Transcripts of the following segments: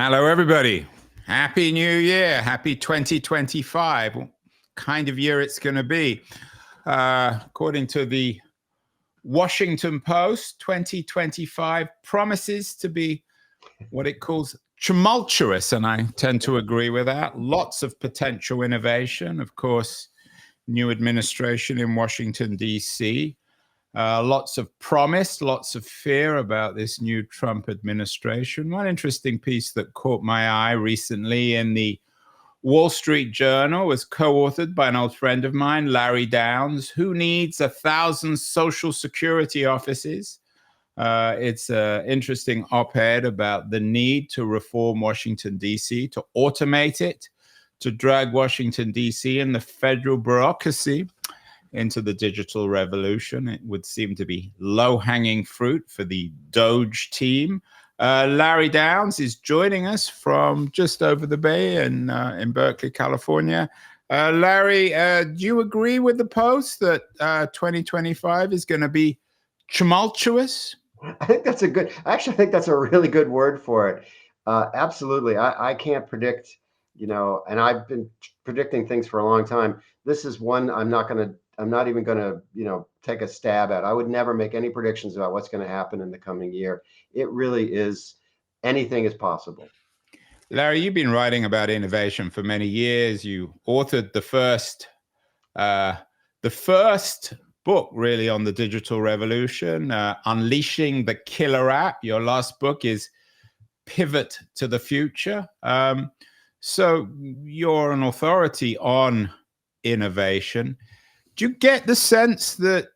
Hello, everybody. Happy New Year. Happy 2025. What kind of year it's going to be? According to the Washington Post, 2025 promises to be what it calls tumultuous, and I tend to agree with that. Lots of potential innovation. Of course, new administration in Washington, D.C., lots of promise, lots of fear about this new Trump administration. One interesting piece that caught my eye recently in the Wall Street Journal was co-authored by an old friend of mine, Larry Downs. Who needs 1,000 Social Security offices? It's an interesting op-ed about the need to reform Washington, D.C., to automate it, to drag Washington, D.C. and the federal bureaucracy into the digital revolution. It would seem to be low-hanging fruit for the Doge team. Larry Downs is joining us from just over the bay in Berkeley, California. Larry, do you agree with the Post that 2025 is going to be tumultuous? I think that's I think that's a really good word for it. Absolutely. I can't predict, and I've been predicting things for a long time. This is one I'm not even going to, take a stab at. I would never make any predictions about what's going to happen in the coming year. It really is, anything is possible. Larry, you've been writing about innovation for many years. You authored the first book really on the digital revolution, Unleashing the Killer App. Your last book is Pivot to the Future. So you're an authority on innovation. Do you get the sense that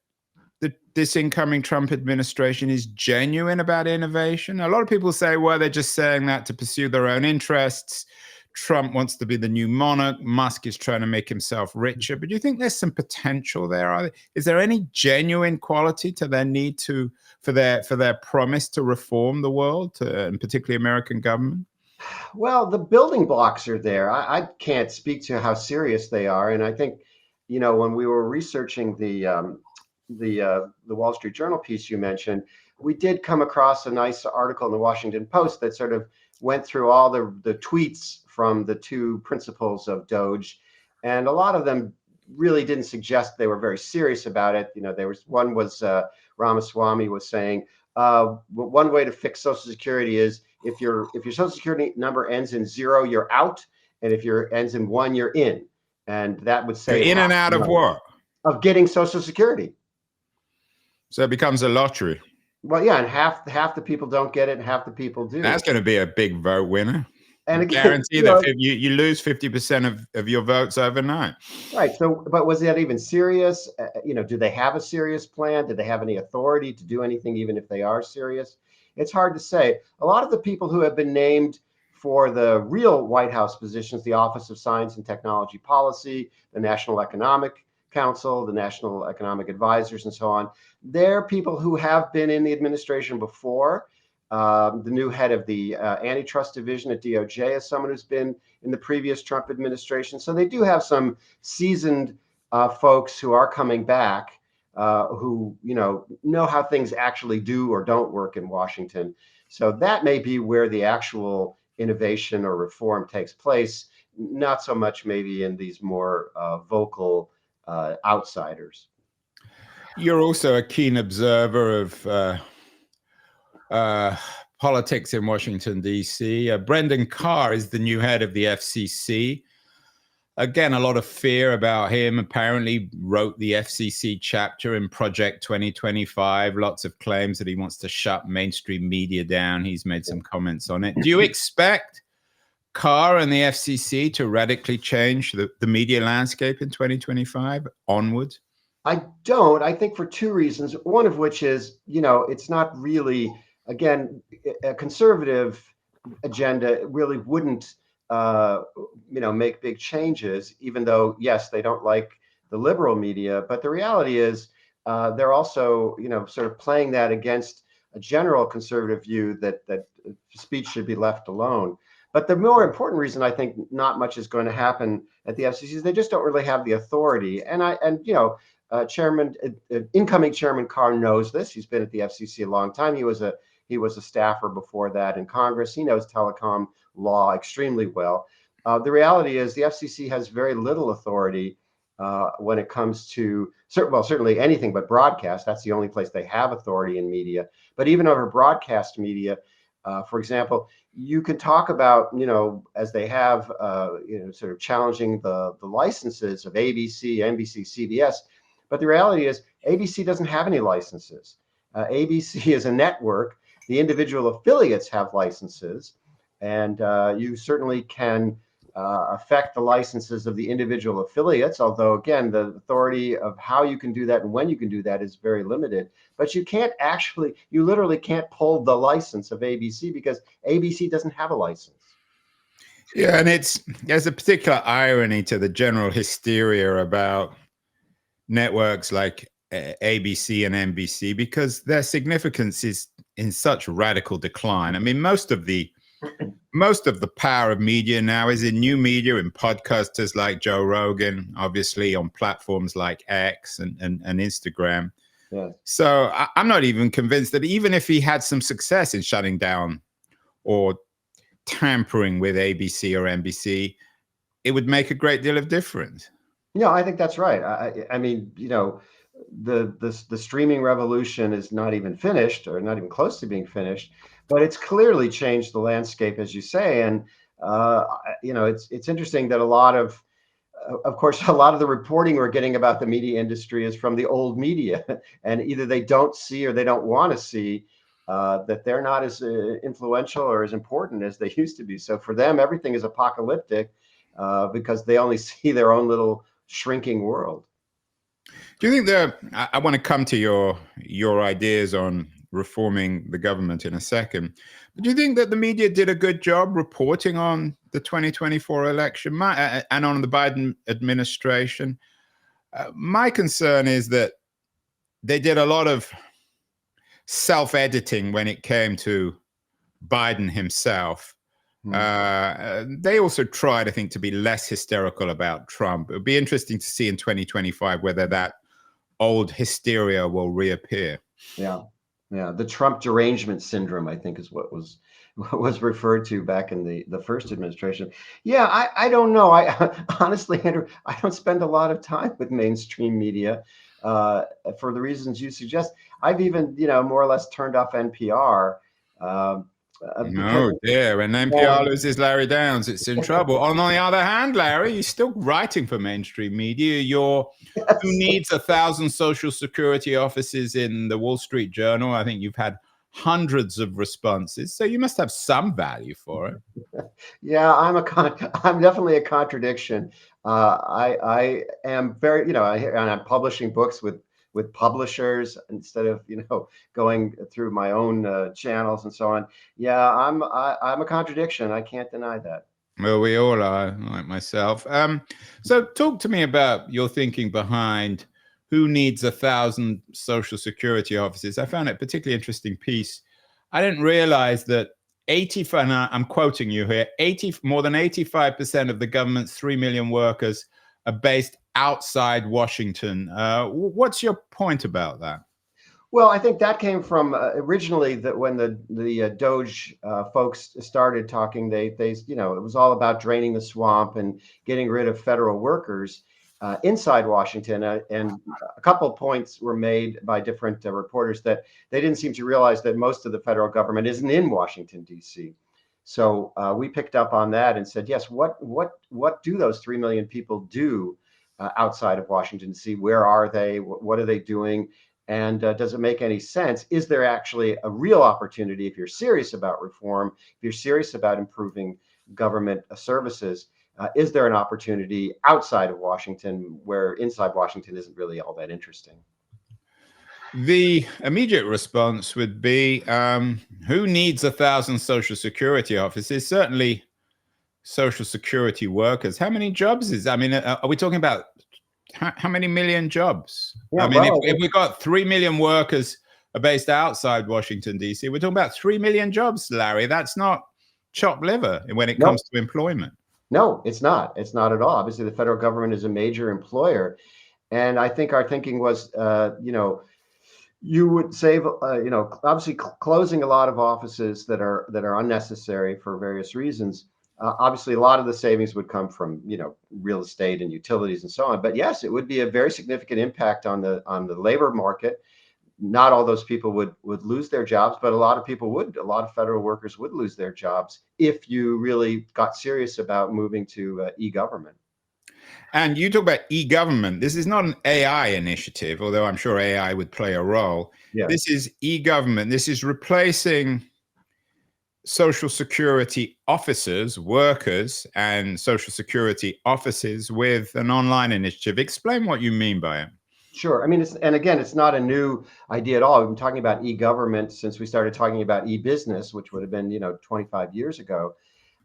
this incoming Trump administration is genuine about innovation? A lot of people say, well, they're just saying that to pursue their own interests. Trump wants to be the new monarch. Musk is trying to make himself richer. But do you think there's some potential there? Is there any genuine quality to their need for their promise to reform the world, and particularly American government? Well, the building blocks are there. I can't speak to how serious they are. And I think, when we were researching the Wall Street Journal piece you mentioned, we did come across a nice article in the Washington Post that sort of went through all the tweets from the two principals of Doge, and a lot of them really didn't suggest they were very serious about it. Ramaswamy was saying one way to fix Social Security is if your Social Security number ends in 0, you're out, and if your ends in 1, you're in. And that would say in and out of what? Of getting Social Security. So it becomes a lottery. Well, yeah, and half the people don't get it, and half the people do. That's going to be a big vote winner. And again, guarantee that you lose 50% of your votes overnight. Right. So, but was that even serious? Do they have a serious plan? Do they have any authority to do anything, even if they are serious? It's hard to say. A lot of the people who have been named for the real White House positions, the Office of Science and Technology Policy, the National Economic Council, the National Economic Advisors, and so on, they're people who have been in the administration before. The new head of the antitrust division at DOJ is someone who's been in the previous Trump administration. So they do have some seasoned folks who are coming back, who know how things actually do or don't work in Washington. So that may be where the actual innovation or reform takes place, not so much maybe in these more vocal outsiders. You're also a keen observer of politics in Washington, D.C. Brendan Carr is the new head of the FCC. Again, a lot of fear about him. Apparently wrote the FCC chapter in Project 2025. Lots of claims that he wants to shut mainstream media down. He's made some comments on it. Do you expect Carr and the FCC to radically change the media landscape in 2025 onward? I don't. I think for two reasons. One of which is, it's not really, again, a conservative agenda really wouldn't make big changes, even though, yes, they don't like the liberal media. But the reality is they're also, sort of playing that against a general conservative view that speech should be left alone. But the more important reason, I think, not much is going to happen at the FCC is they just don't really have the authority. Incoming Chairman Carr knows this. He's been at the FCC a long time. He was He was a staffer before that in Congress. He knows telecom law extremely well. The reality is the FCC has very little authority when it comes to, certainly anything but broadcast. That's the only place they have authority in media. But even over broadcast media, for example, you can talk about, as they have, sort of challenging the licenses of ABC, NBC, CBS. But the reality is ABC doesn't have any licenses. ABC is a network. The individual affiliates have licenses, and you certainly can affect the licenses of the individual affiliates, although again, the authority of how you can do that and when you can do that is very limited. But you literally can't pull the license of ABC because ABC doesn't have a license. Yeah, and there's a particular irony to the general hysteria about networks like ABC and NBC because their significance is in such radical decline. I mean, most of the power of media now is in new media, in podcasters like Joe Rogan, obviously on platforms like X and Instagram. Yeah. So I'm not even convinced that even if he had some success in shutting down or tampering with ABC or NBC, it would make a great deal of difference. No, I think that's right. I mean, the streaming revolution is not even finished, or not even close to being finished, but it's clearly changed the landscape, as you say. And it's interesting that of course, a lot of the reporting we're getting about the media industry is from the old media, and either they don't see or they don't want to see that they're not as influential or as important as they used to be. So for them, everything is apocalyptic because they only see their own little shrinking world. Do you think I want to come to your ideas on reforming the government in a second, but do you think that the media did a good job reporting on the 2024 election and on the Biden administration? My concern is that they did a lot of self-editing when it came to Biden himself. They also tried, I think, to be less hysterical about Trump. It would be interesting to see in 2025 whether that old hysteria will reappear. Yeah. The Trump derangement syndrome, I think, is what was referred to back in the first administration. Yeah, I don't know. I honestly, Andrew, I don't spend a lot of time with mainstream media for the reasons you suggest. I've even, more or less turned off NPR. Oh dear, when NPR loses Larry Downs, it's in trouble. On the other hand, Larry, you're still writing for mainstream media. Who needs 1,000 Social Security offices in the Wall Street Journal? I think you've had hundreds of responses, so you must have some value for it. Yeah, I'm definitely a contradiction. I am very, and I'm publishing books with publishers instead of going through my own channels and so on. Yeah, I'm a contradiction. I can't deny that. Well, we all are, like myself. So talk to me about your thinking behind who needs 1,000 Social Security offices. I found it a particularly interesting piece. I didn't realize that and I'm quoting you here, more than 85% of the government's 3 million workers are based outside Washington. What's your point about that? Well, I think that came from originally that when the Doge folks started talking, they it was all about draining the swamp and getting rid of federal workers inside Washington. And a couple of points were made by different reporters that they didn't seem to realize that most of the federal government isn't in Washington, D.C. So we picked up on that and said, yes, what do those 3 million people do outside of Washington, D.C.? Where are they? What are they doing? And does it make any sense? Is there actually a real opportunity, if you're serious about reform, if you're serious about improving government services, is there an opportunity outside of Washington where inside Washington isn't really all that interesting? The immediate response would be, who needs 1,000 Social Security offices? Certainly Social Security workers. How many jobs are we talking about? How many million jobs? Yeah, if we got 3 million workers are based outside Washington, D.C., we're talking about 3 million jobs, Larry. That's not chopped liver when it comes to employment. No, it's not. It's not at all. Obviously, the federal government is a major employer. And I think our thinking was, You would save, obviously closing a lot of offices that are unnecessary for various reasons. Obviously, a lot of the savings would come from real estate and utilities and so on. But yes, it would be a very significant impact on the labor market. Not all those people would lose their jobs, but a lot of people would. A lot of federal workers would lose their jobs if you really got serious about moving to e-government. And you talk about e-government. This is not an AI initiative, although I'm sure AI would play a role. Yeah. This is e-government. This is replacing Social Security officers, workers, and Social Security offices with an online initiative. Explain what you mean by it. Sure. I mean, it's not a new idea at all. We've been talking about e-government since we started talking about e-business, which would have been, 25 years ago.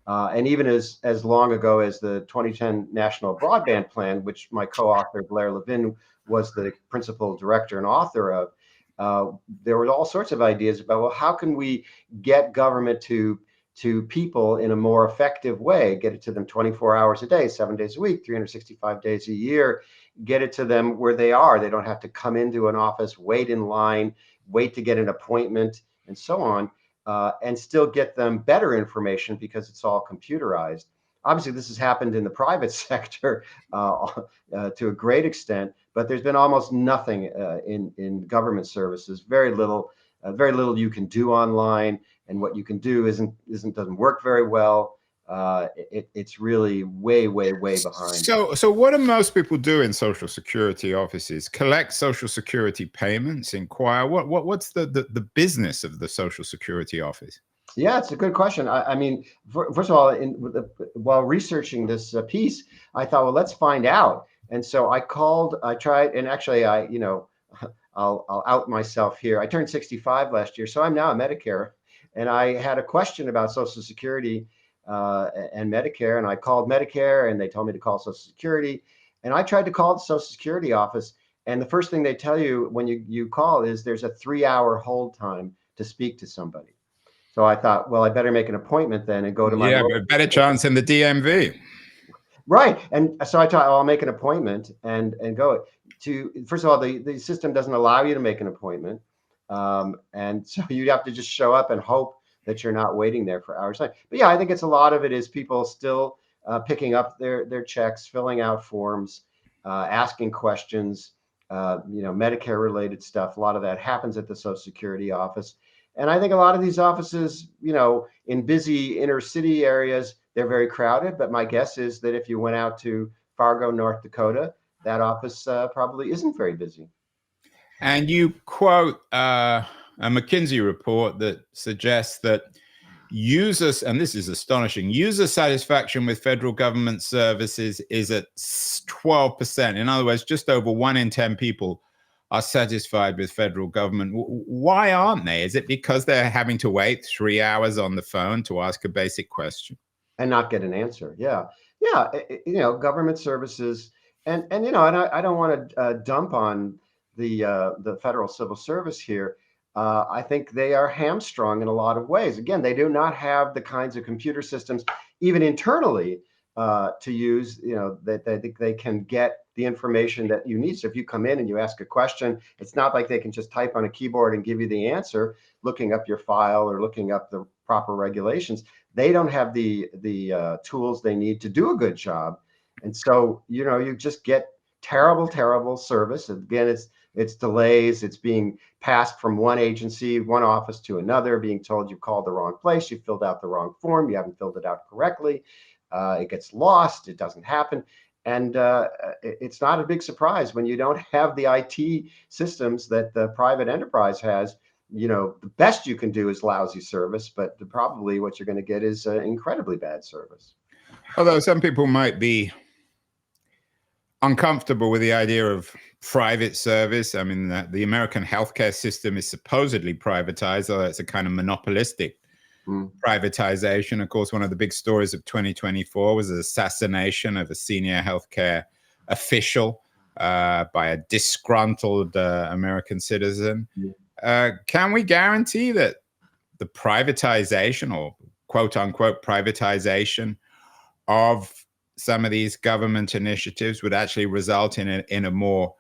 And even as long ago as the 2010 National Broadband Plan, which my co-author Blair Levin was the principal director and author of, there were all sorts of ideas about, well, how can we get government to people in a more effective way, get it to them 24 hours a day, 7 days a week, 365 days a year, get it to them where they are. They don't have to come into an office, wait in line, wait to get an appointment, and so on. And still get them better information because it's all computerized. Obviously, this has happened in the private sector to a great extent, but there's been almost nothing in government services. Very little you can do online, and what you can do doesn't work very well. It's really way behind. So what do most people do in Social Security offices? Collect Social Security payments, inquire. What's the business of the Social Security office? Yeah, it's a good question. I mean, first of all, while researching this piece, I thought, well, let's find out. And so I tried, and actually, I'll out myself here. I turned 65 last year, so I'm now a Medicare, and I had a question about Social Security and Medicare, and I called Medicare, and they told me to call Social Security, and I tried to call the Social Security office, and the first thing they tell you when you call is there's a 3-hour hold time to speak to somebody. So I thought, well, I better make an appointment then and go to my but better chance in the DMV. Right. And so I thought, oh, I'll make an appointment and go to, first of all, the system doesn't allow you to make an appointment. And so you have to just show up and hope that you're not waiting there for hours. But yeah, I think it's a lot of it is people still picking up their checks, filling out forms, asking questions, Medicare related stuff. A lot of that happens at the Social Security office. And I think a lot of these offices, in busy inner city areas, they're very crowded. But my guess is that if you went out to Fargo, North Dakota, that office probably isn't very busy. And you quote a McKinsey report that suggests that users, and this is astonishing, user satisfaction with federal government services is at 12%. In other words, just over 1 in 10 people are satisfied with federal government. Why aren't they? Is it because they're having to wait 3 hours on the phone to ask a basic question and not get an answer? Yeah. Government services, and I don't want to dump on the federal civil service here. I think they are hamstrung in a lot of ways. Again, they do not have the kinds of computer systems, even internally, to use, that they think they can get the information that you need. So if you come in and you ask a question, it's not like they can just type on a keyboard and give you the answer, looking up your file or looking up the proper regulations. They don't have the tools they need to do a good job. And so, you just get terrible service. Again, it's delays. It's being passed from one agency, one office to another, being told you called the wrong place, you filled out the wrong form, you haven't filled it out correctly. It gets lost. It doesn't happen. And it's not a big surprise when you don't have the IT systems that the private enterprise has. The best you can do is lousy service, but probably what you're going to get is incredibly bad service. Although some people might be uncomfortable with the idea of private service. I mean, the American healthcare system is supposedly privatized, although it's a kind of monopolistic privatization. Of course, one of the big stories of 2024 was the assassination of a senior healthcare official by a disgruntled American citizen. Can we guarantee that the privatization, or quote unquote privatization, of some of these government initiatives would actually result in a more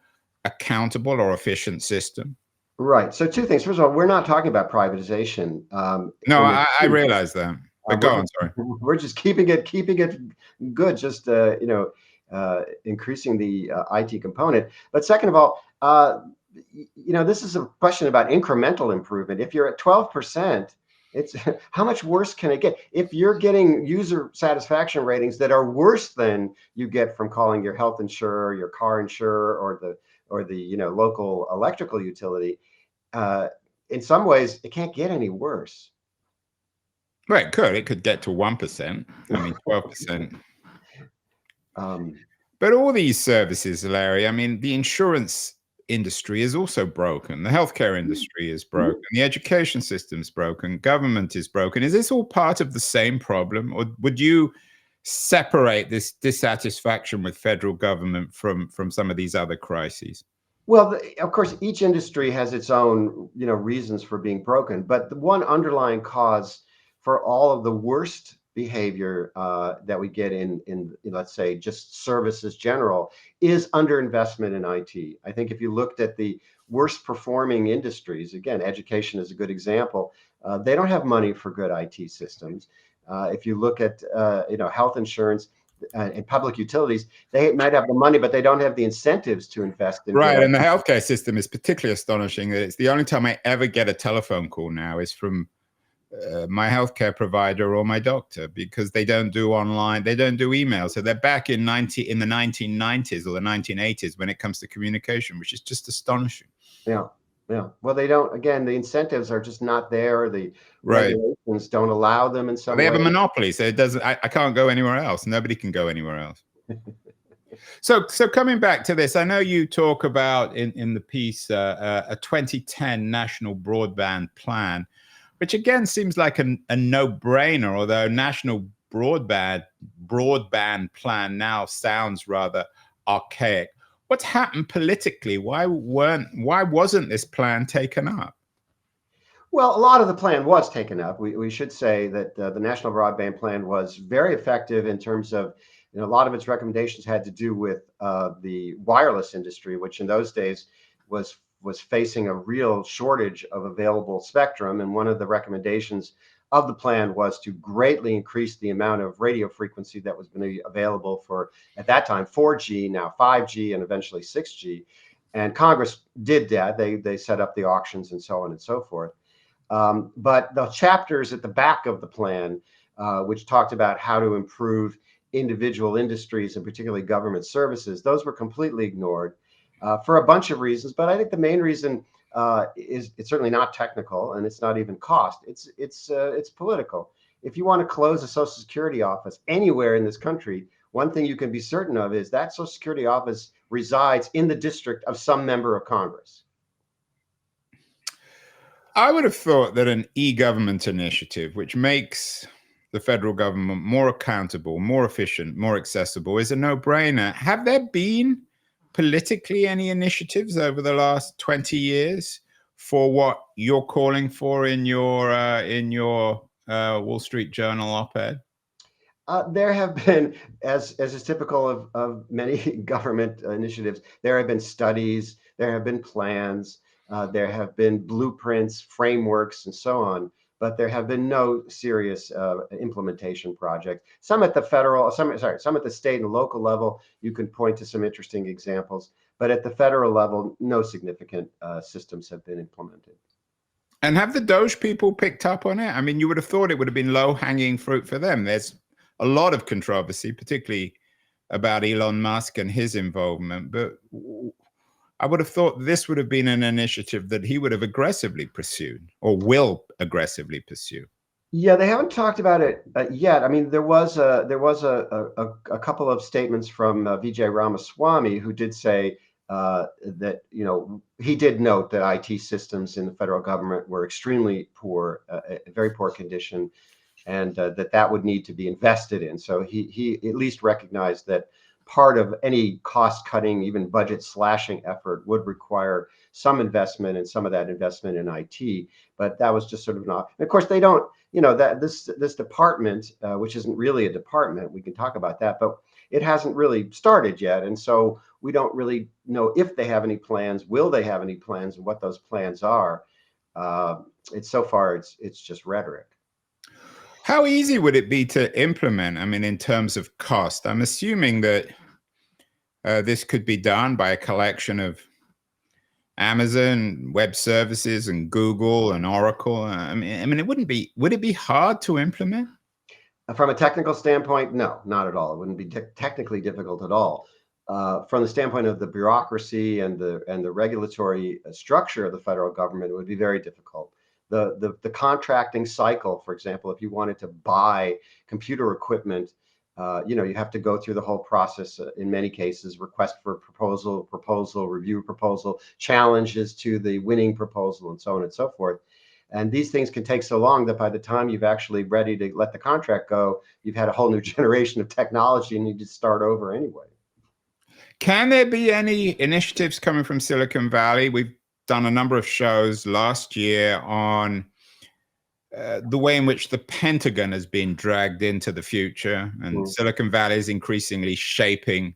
accountable or efficient system? Right. So two things. First of all, we're not talking about privatization. No, In this I realize that. But we're go on, just sorry. we're just keeping it good. Just increasing the IT component. But second of all, this is a question about incremental improvement. If you're at 12%, it's how much worse can it get? If you're getting user satisfaction ratings that are worse than you get from calling your health insurer, your car insurer, or the local electrical utility, uh, in some ways it can't get any worse. Well, it could get to 1%. I mean, 12%. Um, But all these services, Larry, I mean, the insurance industry is also broken. The healthcare industry is broken. The education system is broken. Government is broken. Is this all part of the same problem? Or would you separate this dissatisfaction with federal government from some of these other crises? Well, of course, each industry has its own, reasons for being broken. But the one underlying cause for all of the worst behavior that we get in let's say just services general is underinvestment in IT. I think if you looked at the worst performing industries, again, education is a good example. They don't have money for good IT systems. If you look at health insurance and public utilities, they might have the money, but they don't have the incentives to invest in good Right. And the IT. healthcare system is particularly astonishing. That it's the only time I ever get a telephone call now is from my healthcare provider or my doctor, because they don't do online, they don't do email. So they're back in the 1990s or the 1980s when it comes to communication, which is just astonishing. Yeah, yeah. Well, they don't. Again, the incentives are just not there. The Right. regulations don't allow them in Well, some they have way. a monopoly, so it doesn't. I can't go anywhere else. Nobody can go anywhere else. So coming back to this, I know you talk about in the piece a 2010 national broadband plan, which again seems like a no-brainer. Although national broadband plan now sounds rather archaic. What's happened politically? Why wasn't this plan taken up? Well, a lot of the plan was taken up. We should say that the National Broadband Plan was very effective in terms of, a lot of its recommendations had to do with the wireless industry, which in those days was facing a real shortage of available spectrum. And one of the recommendations of the plan was to greatly increase the amount of radio frequency that was going to be available for, at that time, 4G, now 5G, and eventually 6G. And Congress did that. They set up the auctions and so on and so forth. But the chapters at the back of the plan, which talked about how to improve individual industries and particularly government services, those were completely ignored for a bunch of reasons. But I think the main reason is it's certainly not technical, and it's not even cost. It's political. If you want to close a Social Security office anywhere in this country, one thing you can be certain of is that Social Security office resides in the district of some member of Congress. I would have thought that an e-government initiative, which makes the federal government more accountable, more efficient, more accessible, is a no-brainer. Have there been politically any initiatives over the last 20 years for what you're calling for in your Wall Street Journal op-ed? There have been, as is typical of many government initiatives, there have been studies, there have been plans, there have been blueprints, frameworks, and so on. But there have been no serious implementation projects. Some at the federal, some at the state and local level. You can point to some interesting examples, but at the federal level, no significant systems have been implemented. And have the Doge people picked up on it? I mean, you would have thought it would have been low-hanging fruit for them. There's a lot of controversy, particularly about Elon Musk and his involvement. But I would have thought this would have been an initiative that he would have aggressively pursued or will aggressively pursue. Yeah, they haven't talked about it yet. I mean, there was a couple of statements from Vijay Ramaswamy, who did say that he did note that IT systems in the federal government were extremely poor, very poor condition, and that would need to be invested in. So he at least recognized that part of any cost cutting, even budget slashing effort would require some investment, and some of that investment in IT. But that was just sort of not. And of course, they don't. That this department, which isn't really a department, we can talk about that, but it hasn't really started yet. And so we don't really know if they have any plans, will they have any plans, and what those plans are. It's so far, it's just rhetoric. How easy would it be to implement? I mean, in terms of cost, I'm assuming that this could be done by a collection of Amazon Web Services and Google and Oracle. Would it be hard to implement? From a technical standpoint, no, not at all. It wouldn't be technically difficult at all. From the standpoint of the bureaucracy and the regulatory structure of the federal government, it would be very difficult. The contracting cycle, for example, if you wanted to buy computer equipment, you have to go through the whole process. In many cases, request for proposal, review proposal, challenges to the winning proposal, and so on and so forth. And these things can take so long that by the time you've actually ready to let the contract go, you've had a whole new generation of technology and you just start over anyway. Can there be any initiatives coming from Silicon Valley? We've done a number of shows last year on the way in which the Pentagon has been dragged into the future, and Silicon Valley is increasingly shaping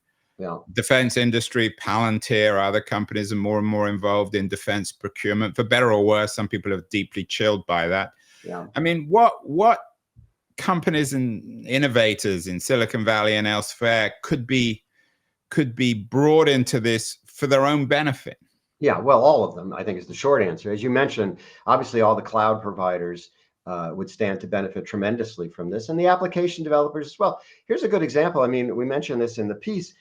defense industry. Palantir, other companies are more and more involved in defense procurement, for better or worse. Some people are deeply chilled by that. I mean, what companies and innovators in Silicon Valley and elsewhere could be brought into this for their own benefit? Yeah, well, all of them, I think, is the short answer. As you mentioned, obviously all the cloud providers would stand to benefit tremendously from this, and the application developers as well. Here's a good example. I mean, we mentioned this in the piece.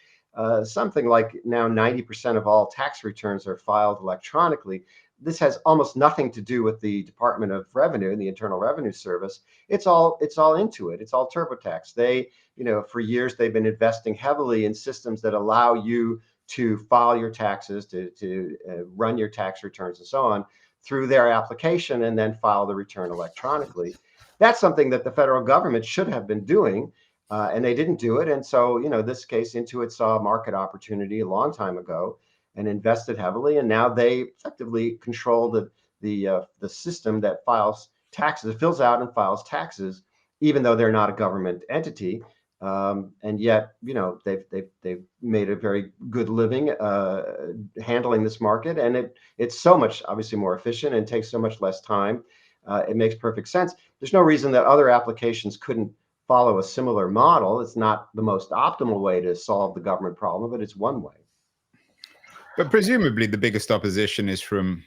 Something like now 90% of all tax returns are filed electronically. This has almost nothing to do with the Department of Revenue and the Internal Revenue Service. It's all into it. It's all TurboTax. They, for years they've been investing heavily in systems that allow you to file your taxes, to run your tax returns and so on through their application, and then file the return electronically. That's something that the federal government should have been doing, and they didn't do it. And so, this case, Intuit saw a market opportunity a long time ago and invested heavily, and now they effectively control the system that files taxes, fills out and files taxes, even though they're not a government entity. And yet, they've made a very good living handling this market, and it's so much obviously more efficient and takes so much less time. It makes perfect sense. There's no reason that other applications couldn't follow a similar model. It's not the most optimal way to solve the government problem, but it's one way. But presumably the biggest opposition is from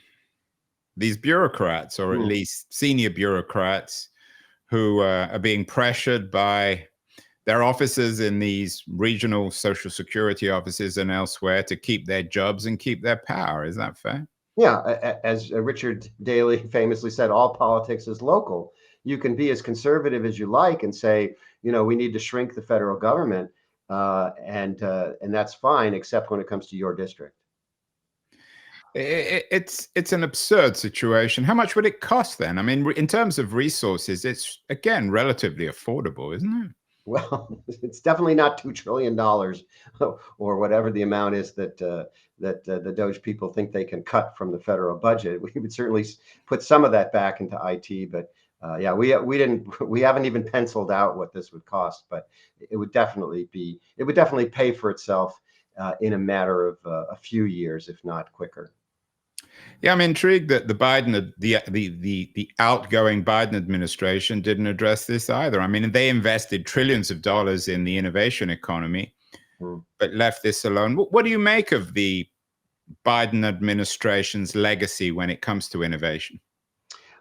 these bureaucrats, or at least senior bureaucrats, who are being pressured by their officers in these regional Social Security offices and elsewhere to keep their jobs and keep their power. Is that fair? Yeah, as Richard Daley famously said, all politics is local. You can be as conservative as you like and say, we need to shrink the federal government, and that's fine, except when it comes to your district. It's an absurd situation. How much would it cost then? I mean, in terms of resources, it's again relatively affordable, isn't it? Well, it's definitely not $2 trillion or whatever the amount is that the Doge people think they can cut from the federal budget. We would certainly put some of that back into IT, but we haven't even penciled out what this would cost, but it would definitely pay for itself in a matter of a few years, if not quicker. Yeah, I'm intrigued that the outgoing Biden administration didn't address this either. I mean, they invested trillions of dollars in the innovation economy, but left this alone. What do you make of the Biden administration's legacy when it comes to innovation?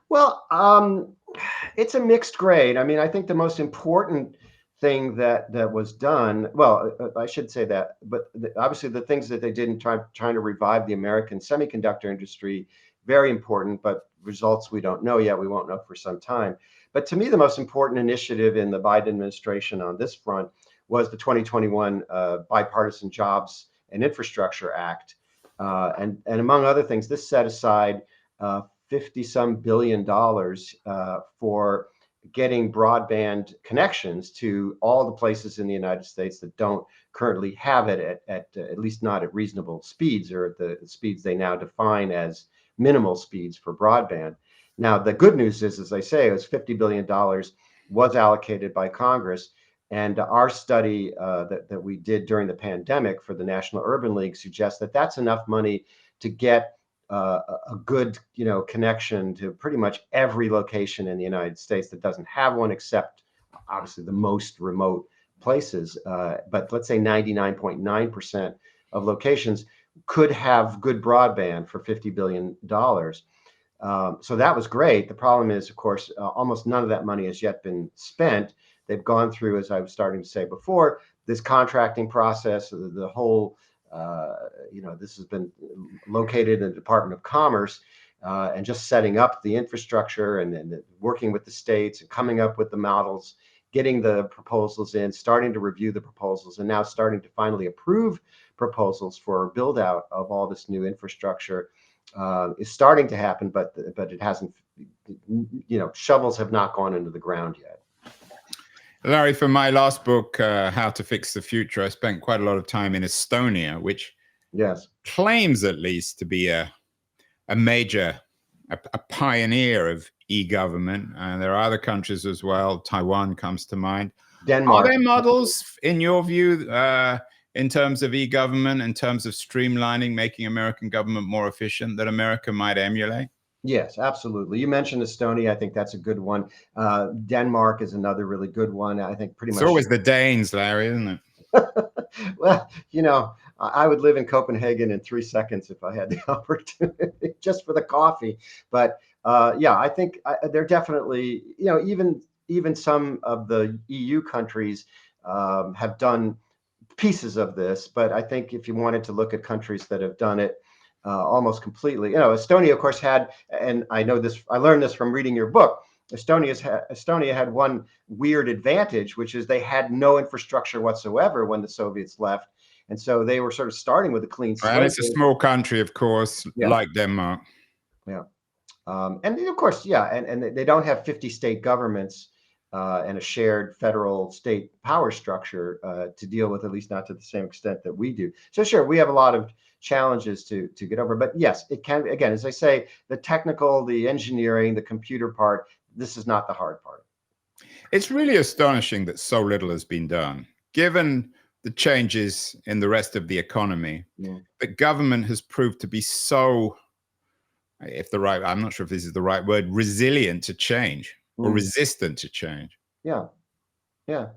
Well, it's a mixed grade. I mean, I think the most important thing that was done, well, I should say that, but obviously the things that they did in trying to revive the American semiconductor industry, very important, but results we don't know yet. We won't know for some time. But to me, the most important initiative in the Biden administration on this front was the 2021 Bipartisan Jobs and Infrastructure Act. And among other things, this set aside $50-some billion for getting broadband connections to all the places in the United States that don't currently have it at least not at reasonable speeds, or at the speeds they now define as minimal speeds for broadband. Now, the good news is, as I say, it was $50 billion was allocated by Congress. And our study that we did during the pandemic for the National Urban League suggests that that's enough money to get a good, connection to pretty much every location in the United States that doesn't have one, except obviously the most remote places. But let's say 99.9% of locations could have good broadband for $50 billion. So that was great. The problem is, of course, almost none of that money has yet been spent. They've gone through, as I was starting to say before, this contracting process, the whole, this has been located in the Department of Commerce, and just setting up the infrastructure and working with the states and coming up with the models, getting the proposals in, starting to review the proposals, and now starting to finally approve proposals for build out of all this new infrastructure is starting to happen, but it hasn't, shovels have not gone into the ground yet. Larry, for my last book, How to Fix the Future, I spent quite a lot of time in Estonia, which claims at least to be a major, a pioneer of e-government. And there are other countries as well. Taiwan comes to mind. Denmark. Are there models, in your view, in terms of e-government, in terms of streamlining, making American government more efficient, that America might emulate? Yes, absolutely. You mentioned Estonia. I think that's a good one. Denmark is another really good one. I think pretty much. It's always the Danes, Larry, isn't it? Well, I would live in Copenhagen in 3 seconds if I had the opportunity, just for the coffee. But yeah, I think they're definitely, even some of the EU countries have done pieces of this. But I think if you wanted to look at countries that have done it almost completely, Estonia, of course, had, and I know this, I learned this from reading your book. Estonia had one weird advantage, which is they had no infrastructure whatsoever when the Soviets left. And so they were sort of starting with a clean slate. And it's a small country, of course, like Denmark. Yeah. And of course, and they don't have 50 state governments and a shared federal state power structure to deal with, at least not to the same extent that we do. So sure, we have a lot of challenges to get over. But yes, it can, again, as I say, the technical, the engineering, the computer part, this is not the hard part. It's really astonishing that so little has been done, given the changes in the rest of the economy. But government has proved to be so, I'm not sure if this is the right word, resilient to change or resistant to change. Yeah.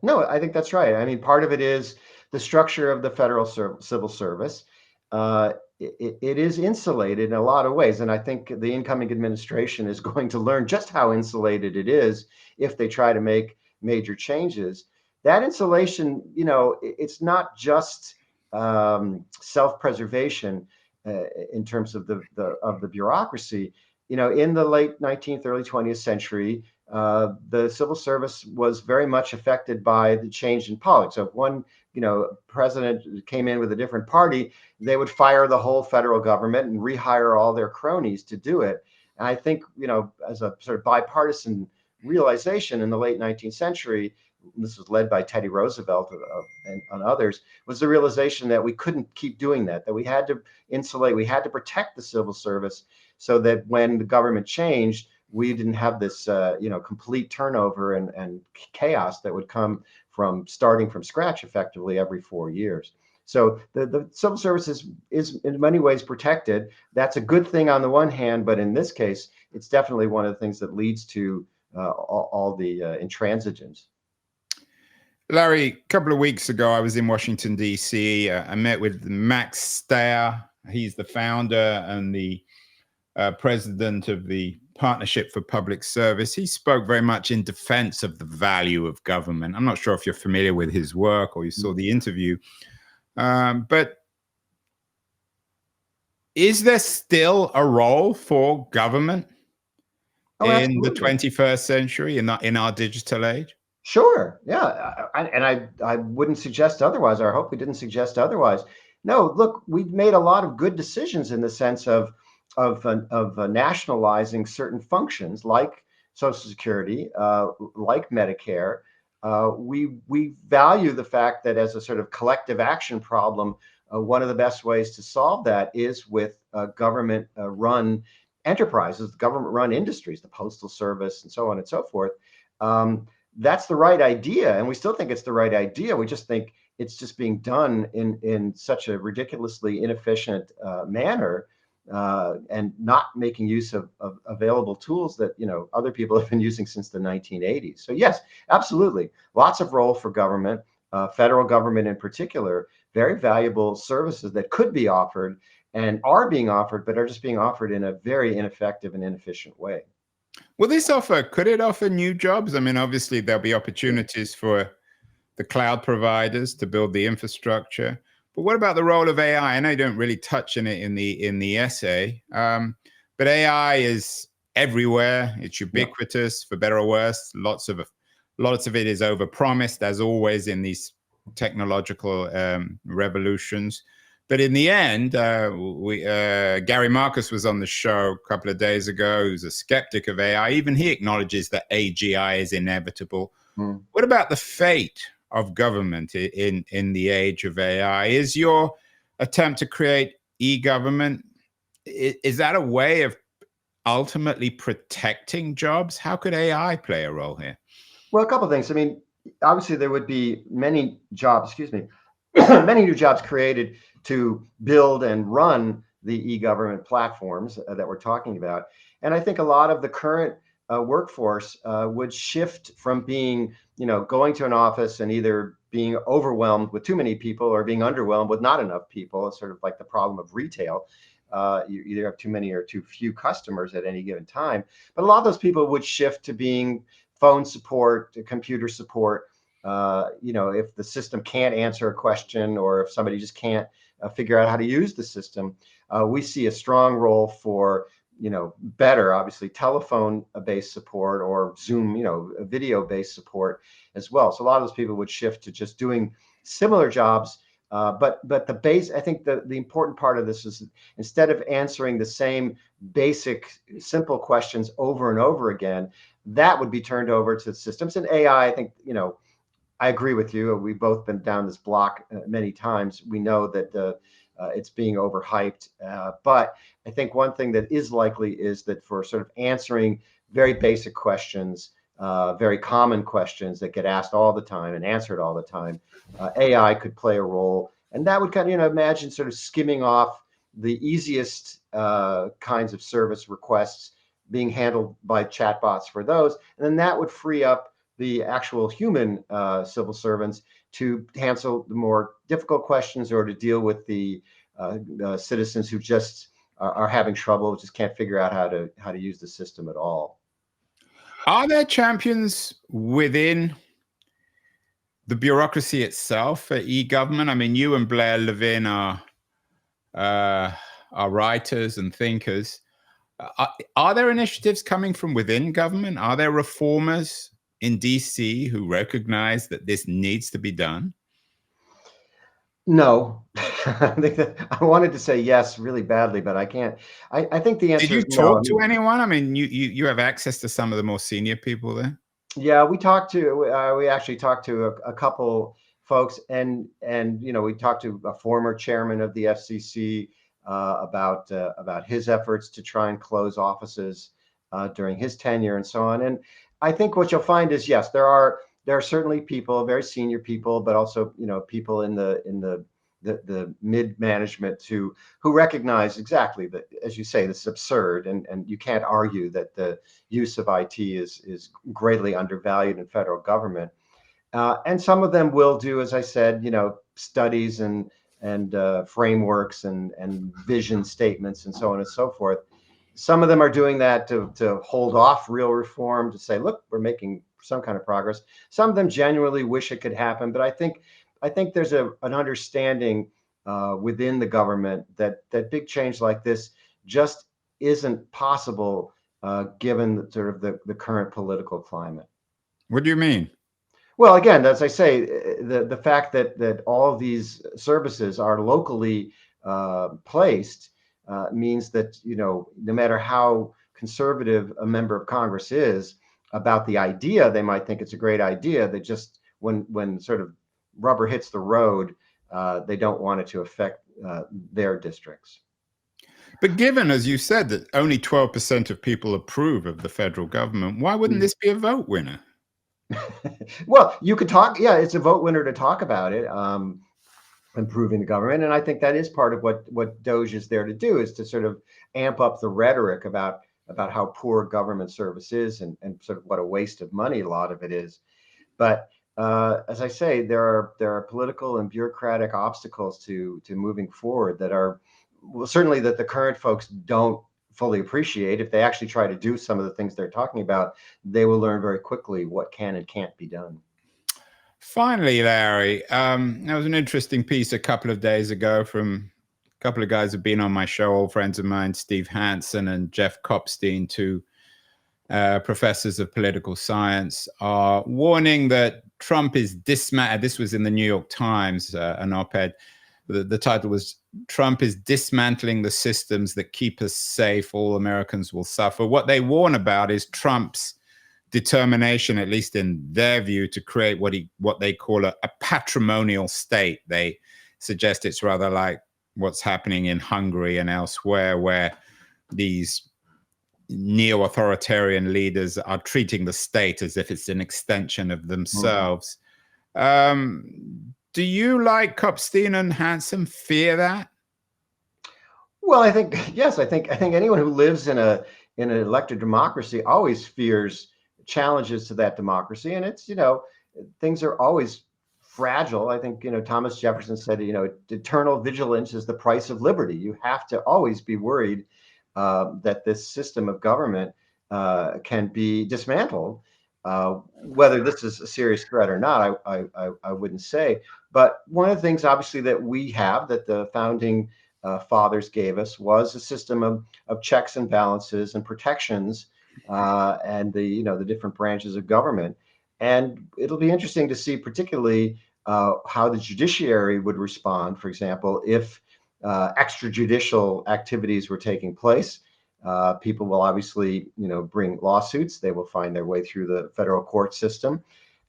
No, I think that's right. I mean, part of it is the structure of the federal civil service. It is insulated in a lot of ways. And I think the incoming administration is going to learn just how insulated it is if they try to make major changes. That insulation, it's not just self-preservation in terms of the bureaucracy. In the late 19th, early 20th century, the civil service was very much affected by the change in politics. So if one, president came in with a different party, they would fire the whole federal government and rehire all their cronies to do it. And I think, as a sort of bipartisan realization in the late 19th century, this was led by Teddy Roosevelt and others, was the realization that we couldn't keep doing that we had to insulate, we had to protect the civil service so that when the government changed, we didn't have this, complete turnover and chaos that would come from starting from scratch effectively every 4 years. So the civil service is in many ways protected. That's a good thing on the one hand, but in this case, it's definitely one of the things that leads to all the intransigence. Larry, a couple of weeks ago, I was in Washington, D.C. I met with Max Steyer. He's the founder and the president of the Partnership for Public Service. He spoke very much in defense of the value of government. I'm not sure if you're familiar with his work or you saw the interview, but is there still a role for government in the 21st century, in our digital age? Sure. Yeah. I wouldn't suggest otherwise, or I hope we didn't suggest otherwise. No, look, we've made a lot of good decisions in the sense of nationalizing certain functions like Social Security, like Medicare. We value the fact that as a sort of collective action problem, one of the best ways to solve that is with government-run enterprises, government-run industries, the Postal Service, and so on and so forth. that's the right idea, and we still think it's the right idea. We just think it's just being done in such a ridiculously inefficient manner, and not making use of available tools that other people have been using since the 1980s. So yes, absolutely, lots of role for government, federal government in particular, very valuable services that could be offered and are being offered, but are just being offered in a very ineffective and inefficient way. Will this could it offer new jobs? I mean, obviously there'll be opportunities for the cloud providers to build the infrastructure. But what about the role of AI? I know you don't really touch on it in the essay, but AI is everywhere. It's ubiquitous, for better or worse. Lots of it is overpromised, as always in these technological revolutions. But in the end, Gary Marcus was on the show a couple of days ago, who's a skeptic of AI. Even he acknowledges that AGI is inevitable. What about the fate of government in the age of AI? Is your attempt to create e-government, is that a way of ultimately protecting jobs? How could AI play a role here? Well, a couple of things. I mean, obviously there would be many jobs, many new jobs created to build and run the e-government platforms that we're talking about. And I think a lot of the current workforce would shift from being, going to an office and either being overwhelmed with too many people or being underwhelmed with not enough people. It's sort of like the problem of retail. You either have too many or too few customers at any given time. But a lot of those people would shift to being phone support, computer support. If the system can't answer a question, or if somebody just can't figure out how to use the system, we see a strong role for better, obviously, telephone-based support or Zoom, video-based support as well. So a lot of those people would shift to just doing similar jobs. But the base, I think the important part of this is, instead of answering the same basic, simple questions over and over again, that would be turned over to systems. And AI, I think, I agree with you. We've both been down this block many times. We know that it's being overhyped. But I think one thing that is likely is that for sort of answering very basic questions, very common questions that get asked all the time and answered all the time, AI could play a role. And that would kind of, imagine sort of skimming off the easiest kinds of service requests being handled by chatbots for those. And then that would free up the actual human civil servants to answer the more difficult questions, or to deal with the citizens who just are having trouble, just can't figure out how to use the system at all. Are there champions within the bureaucracy itself for e-government? I mean, you and Blair Levin are writers and thinkers. Are there initiatives coming from within government? Are there reformers in DC who recognize that this needs to be done? No. I wanted to say yes really badly, but I can't. I think the answer is no. Did you talk to anyone? I mean, you have access to some of the more senior people there. Yeah, we actually talked to a couple folks, and we talked to a former chairman of the FCC about his efforts to try and close offices during his tenure and so on. And I think what you'll find is, yes, there are certainly people, very senior people, but also people in the mid management who recognize exactly that, as you say, this is absurd, and you can't argue that the use of IT is greatly undervalued in federal government. And some of them will do, as I said, studies and frameworks and vision statements and so on and so forth. Some of them are doing that to hold off real reform, to say, look, we're making some kind of progress. Some of them genuinely wish it could happen, but I think there's an understanding within the government that big change like this just isn't possible given sort of the current political climate. What do you mean? Well, again, as I say, the fact that all of these services are locally placed means that no matter how conservative a member of Congress is about the idea, they might think it's a great idea. They just, when sort of rubber hits the road, they don't want it to affect their districts. But given, as you said, that only 12% of people approve of the federal government, why wouldn't this be a vote winner? Well, you could talk. Yeah, it's a vote winner to talk about it. Improving the government, and I think that is part of what Doge is there to do, is to sort of amp up the rhetoric about how poor government service is, and sort of what a waste of money a lot of it is. But as I say, there are political and bureaucratic obstacles to moving forward that are, well, certainly that the current folks don't fully appreciate. If they actually try to do some of the things they're talking about, they will learn very quickly what can and can't be done. Finally, Larry, there was an interesting piece a couple of days ago from a couple of guys who've been on my show, old friends of mine, Steve Hansen and Jeff Kopstein, two professors of political science, are warning that Trump is dismantling. This was in the New York Times, an op-ed. The title was, "Trump is dismantling the systems that keep us safe. All Americans will suffer." What they warn about is Trump's determination, at least in their view, to create what they call a patrimonial state. They suggest it's rather like what's happening in Hungary and elsewhere, where these neo-authoritarian leaders are treating the state as if it's an extension of themselves. Do you, like Kopstein and Hansen, fear that? Well, I think yes. I think anyone who lives in an elected democracy always fears challenges to that democracy, and it's, things are always fragile. I think, Thomas Jefferson said, eternal vigilance is the price of liberty. You have to always be worried that this system of government can be dismantled. Whether this is a serious threat or not, I wouldn't say. But one of the things, obviously, that we have, that the founding fathers gave us, was a system of checks and balances and protections, and the different branches of government. And it'll be interesting to see, particularly, how the judiciary would respond, for example, if extrajudicial activities were taking place. People will obviously, bring lawsuits. They will find their way through the federal court system.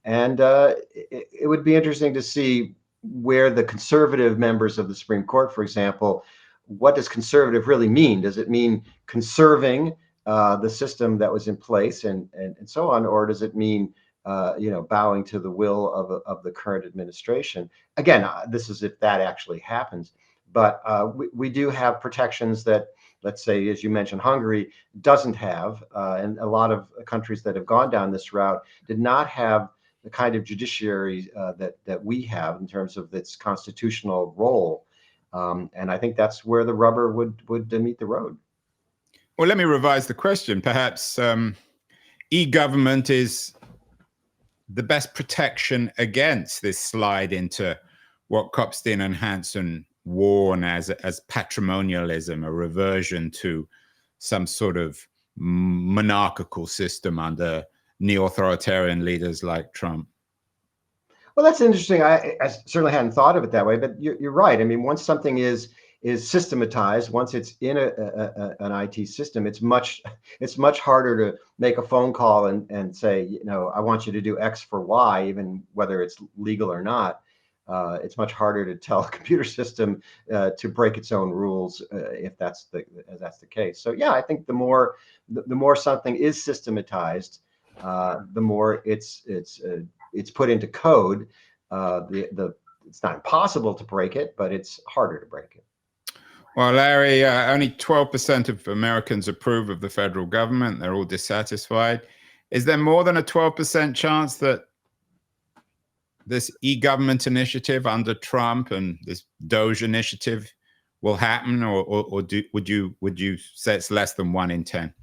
And it would be interesting to see where the conservative members of the Supreme Court, for example, what does conservative really mean? Does it mean conserving the system that was in place and so on, or does it mean bowing to the will of the current administration? Again, this is if that actually happens. But we do have protections that, let's say, as you mentioned, Hungary doesn't have, and a lot of countries that have gone down this route did not have the kind of judiciary that we have in terms of its constitutional role. And I think that's where the rubber would meet the road. Well, let me revise the question. Perhaps e-government is the best protection against this slide into what Kopstein and Hansen warn as patrimonialism, a reversion to some sort of monarchical system under neo-authoritarian leaders like Trump. Well, that's interesting. I certainly hadn't thought of it that way, but you're right. I mean, once something is systematized, once it's in an IT system, it's much harder to make a phone call and say, I want you to do X for Y, even whether it's legal or not. It's much harder to tell a computer system to break its own rules if that's the case. So yeah, I think the more something is systematized, the more it's put into code. It's not impossible to break it, but it's harder to break it. Well, Larry, only 12% of Americans approve of the federal government. They're all dissatisfied. Is there more than a 12% chance that this e-government initiative under Trump and this Doge initiative will happen, or would you say it's less than 1 in 10?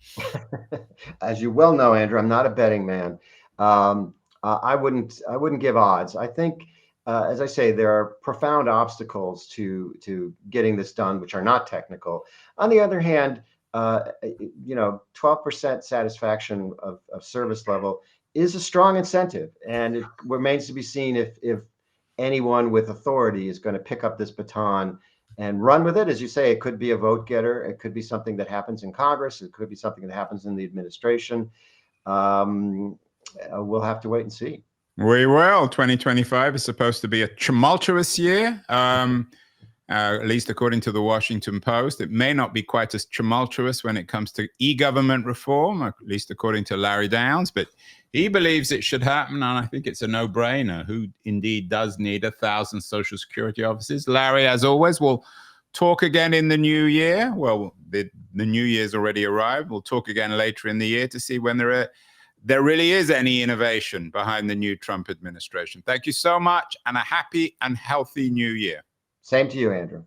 As you well know, Andrew, I'm not a betting man. I wouldn't give odds. I think, as I say, there are profound obstacles to getting this done, which are not technical. On the other hand, 12% satisfaction of service level is a strong incentive, and it remains to be seen if anyone with authority is going to pick up this baton and run with it. As you say, it could be a vote getter. It could be something that happens in Congress. It could be something that happens in the administration. We'll have to wait and see. We will. 2025 is supposed to be a tumultuous year. at least according to the Washington Post. It may not be quite as tumultuous when it comes to e-government reform, at least according to Larry Downs, but he believes it should happen, and I think it's a no-brainer. Who indeed does need 1,000 Social Security offices? Larry, as always, will talk again in the new year. Well, the new year's already arrived. We'll talk again later in the year to see when there really is any innovation behind the new Trump administration. Thank you so much, and a happy and healthy new year. Same to you, Andrew.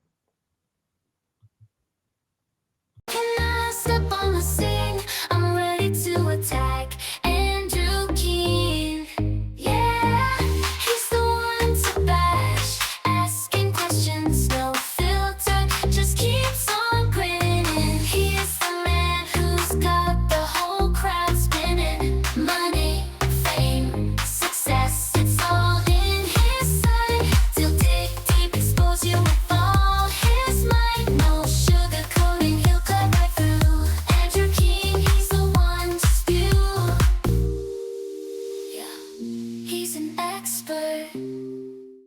Can I step on the sea?